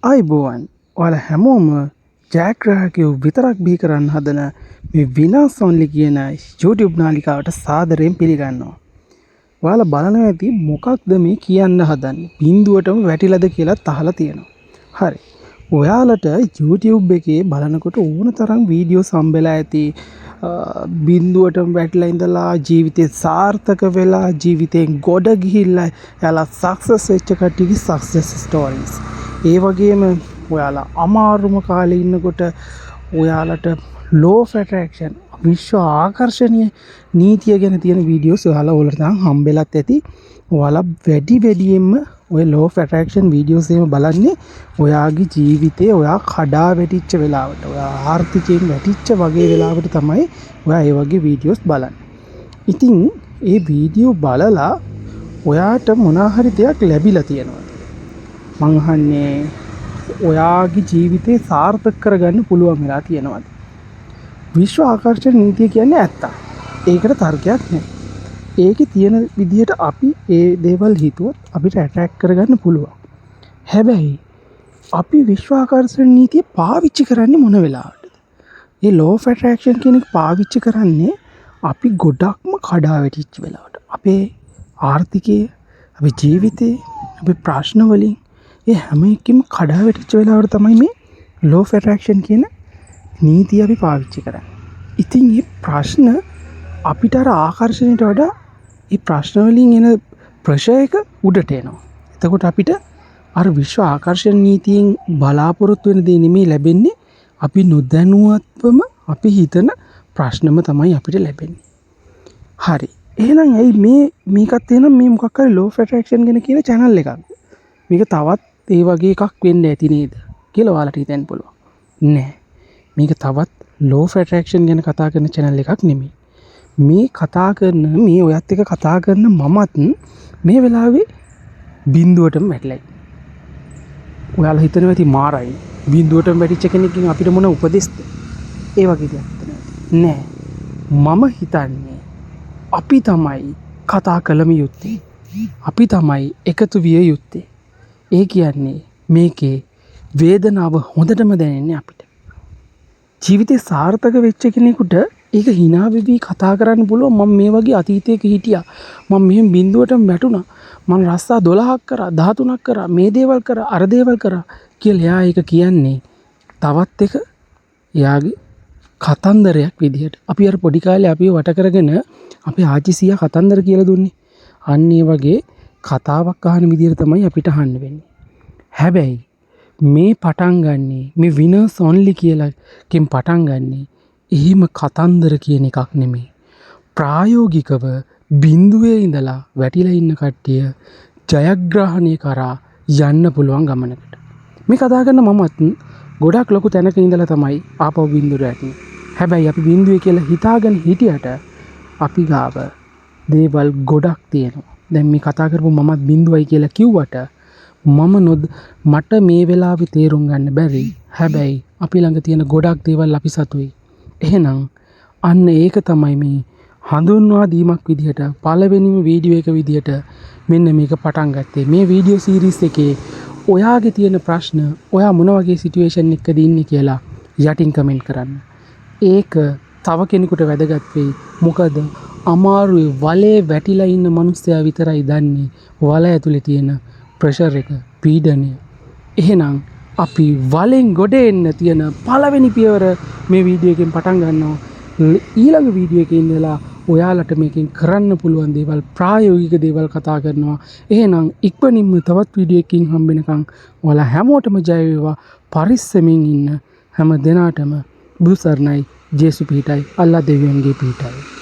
අයිබෝවන් ඔයාලා හැමෝම ජයග්‍රාහකයෝ විතරක් බිහි කරන්න හදන මේ විනාස් ඔන්ලි කියන YouTube නාලිකාවට සාදරයෙන් පිළිගන්නවා. ඔයාලා බලනවා ඇති මොකක්ද මේ කියන්න හදන්නේ? බිඳුවටම වැටිලාද කියලා අහලා තියෙනවා. හරි. ඔයාලට YouTube එකේ බලනකොට ඕන තරම් වීඩියෝ සම්බෙලා ඇති. බිඳුවටම වැටිලා ඉඳලා ජීවිතේ සාර්ථක වෙලා ජීවිතෙන් ගොඩ ගිහිල්ලා එයාලා සක්සස් වෙච්ච කට්ටියගේ සක්සස් ස්ටෝරීස්. ඒ වගේම ඔයාලා අමාරුම කාලේ ඉන්නකොට ඔයාලට law of attraction විශ්ව ආකර්ෂණීය නීතිය ගැන තියෙන වීඩියෝස් ඔයාලා වලට නම් හම්බෙලත් ඇති. ඔයාලා වැඩියෙන්ම ඔය law of attraction වීඩියෝස් එහෙම බලන්නේ ඔයාගේ ජීවිතේ ඔයා කඩා වැටිච්ච වෙලාවට, ඔයා ආර්ථිකයෙන් වැටිච්ච වගේ වෙලාවට තමයි ඔයා ඒ වගේ වීඩියෝස් බලන්නේ. ඉතින් ඒ වීඩියෝ බලලා ඔයාට මොනවා හරි දෙයක් ලැබිලා තියෙනවා. මං අහන්නේ ඔයාගේ ජීවිතේ සාර්ථක කරගන්න පුළුවන් වෙලා තියෙනවද? විශ්ව ආකර්ෂණ නීතිය කියන්නේ ඇත්ත. ඒකට තර්කයක් නැහැ. ඒකේ තියෙන විදිහට අපි ඒ දේවල් හිතුවොත් අපිට ඇට්‍රැක්ට් කරගන්න පුළුවන්. හැබැයි අපි විශ්ව ආකර්ෂණ නීතිය පාවිච්චි කරන්නේ මොන වෙලාවටද? මේ law of attraction කියන එක පාවිච්චි කරන්නේ අපි ගොඩක්ම කඩා වැටිච්ච වෙලාවට. අපේ ආර්ථිකයේ, අපේ ජීවිතේ, අපේ ප්‍රශ්න වලින් ඒ හැම එකකින්ම කඩා වැටිච්ච වෙලාවට තමයි මේ law of attraction කියන නීතිය අපි පාවිච්චි කරන්නේ. ඉතින් මේ ප්‍රශ්න අපිට අර ආකර්ෂණයට වඩා මේ ප්‍රශ්න වලින් එන ප්‍රෙෂර් එක උඩට එනවා. එතකොට අපිට අර විශ්ව ආකර්ෂණ නීතියෙන් බලාපොරොත්තු වෙන දේ නෙමෙයි ලැබෙන්නේ. අපි නොදැනුවත්වම අපි හිතන ප්‍රශ්නම තමයි අපිට ලැබෙන්නේ. හරි. එහෙනම් ඇයි මේකත් එනම් මේ මොකක් හරි law of attraction ගැන කියන channel එකක්. මේක තවත් ඒ වගේ එකක් වෙන්න ඇති නේද කියලා ඔයාලට හිතෙන්න පුළුවන්. නෑ. මේක තවත් law of attraction ගැන කතා කරන channel එකක් නෙමෙයි. මේ කතා කරන මේ ඔයත් එක්ක කතා කරන මමත් මේ වෙලාවේ බිඳුවටම වැටිලා. ඔයාලා හිතනවා ඇති මාරයි. බිඳුවටම වැටිච්ච කෙනෙක්ගෙන් අපිට මොන උපදෙස්ද? ඒ වගේ දෙයක් නෑ. මම හිතන්නේ අපි තමයි කතා කළම යුත්තේ. අපි තමයි එකතු විය යුත්තේ. ඒ කියන්නේ මේකේ වේදනාව හොඳටම දැනෙන්නේ අපිට. ජීවිතේ සාර්ථක වෙච්ච කෙනෙකුට ඒක hina වෙවි කතා කරන්න පුළුවන්. මම මේ වගේ අතීතයක හිටියා. මම මෙහෙම බිඳුවටම වැටුණා. මම රස්සා 12ක් කරා, 13ක් කරා, මේ දේවල් කරා, අර දේවල් කරා කියලා එයා ඒක කියන්නේ තවත් එක එයාගේ කතන්දරයක් විදිහට. අපි අර පොඩි කාලේ අපි වට කරගෙන අපේ ආච්චි සීයා කතන්දර කියලා දුන්නේ. අන්න ඒ වගේ කතාවක් අහන විදිහට තමයි අපිට අහන්න වෙන්නේ. හැබැයි මේ පටන් ගන්නේ මේ විනර්ස් ඔන්ලි කියලාකින් පටන් ගන්නේ එහෙම කතන්දර කියන එකක් නෙමෙයි. ප්‍රායෝගිකව බිඳුවේ ඉඳලා වැටිලා ඉන්න කට්ටිය ජයග්‍රහණය කරා යන්න පුළුවන් ගමනකට. මේ කතා කරන මමත් ගොඩක් ලොකු තැනක ඉඳලා තමයි ආපහු බිඳුවට වැටෙන්නේ. හැබැයි අපි බිඳුවේ කියලා හිතාගෙන හිටියට අපි ගාව දේවල් ගොඩක් තියෙනවා. දැන් මේ කතා කරපු මමත් බිඳුවයි කියලා කිව්වට මට මේ වෙලාවේ තේරුම් ගන්න බැරි. හැබැයි අපි ළඟ තියෙන ගොඩක් දේවල් අපි සතුයි. එහෙනම් අන්න ඒක තමයි මේ හඳුන්වා දීමක් විදිහට පළවෙනිම වීඩියෝ එක විදිහට මෙන්න මේක පටන් ගත්තේ. මේ වීඩියෝ සීරීස් එකේ ඔයාගේ තියෙන ප්‍රශ්න, ඔයා මොන වගේ සිටුේෂන් එකකද ඉන්නේ කියලා යටින් කමෙන්ට් කරන්න. ඒක තව කෙනෙකුට වැදගත් වෙයි. මොකද අමාරුවේ වලේ වැටිලා ඉන්න මිනිස්සයා විතරයි දන්නේ වල ඇතුලේ තියෙන ප්‍රෙෂර් එක, පීඩනය. එහෙනම් අපි වලෙන් ගොඩ එන්න තියෙන පළවෙනි පියවර මේ වීඩියෝ එකෙන් පටන් ගන්නවා. ඊළඟ වීඩියෝ එකේ ඉඳලා ඔයාලට මේකෙන් කරන්න පුළුවන් දේවල්, ප්‍රායෝගික දේවල් කතා කරනවා. එහෙනම් ඉක්මනින්ම තවත් වීඩියෝ එකකින් හම්බෙනකන් ඔයාලා හැමෝටම ජය වේවා. පරිස්සමින් ඉන්න හැම දිනාටම බුදුසරණයි, ජේසු පිහිටයි, අල්ලා දෙවියන්ගේ පිහිටයි.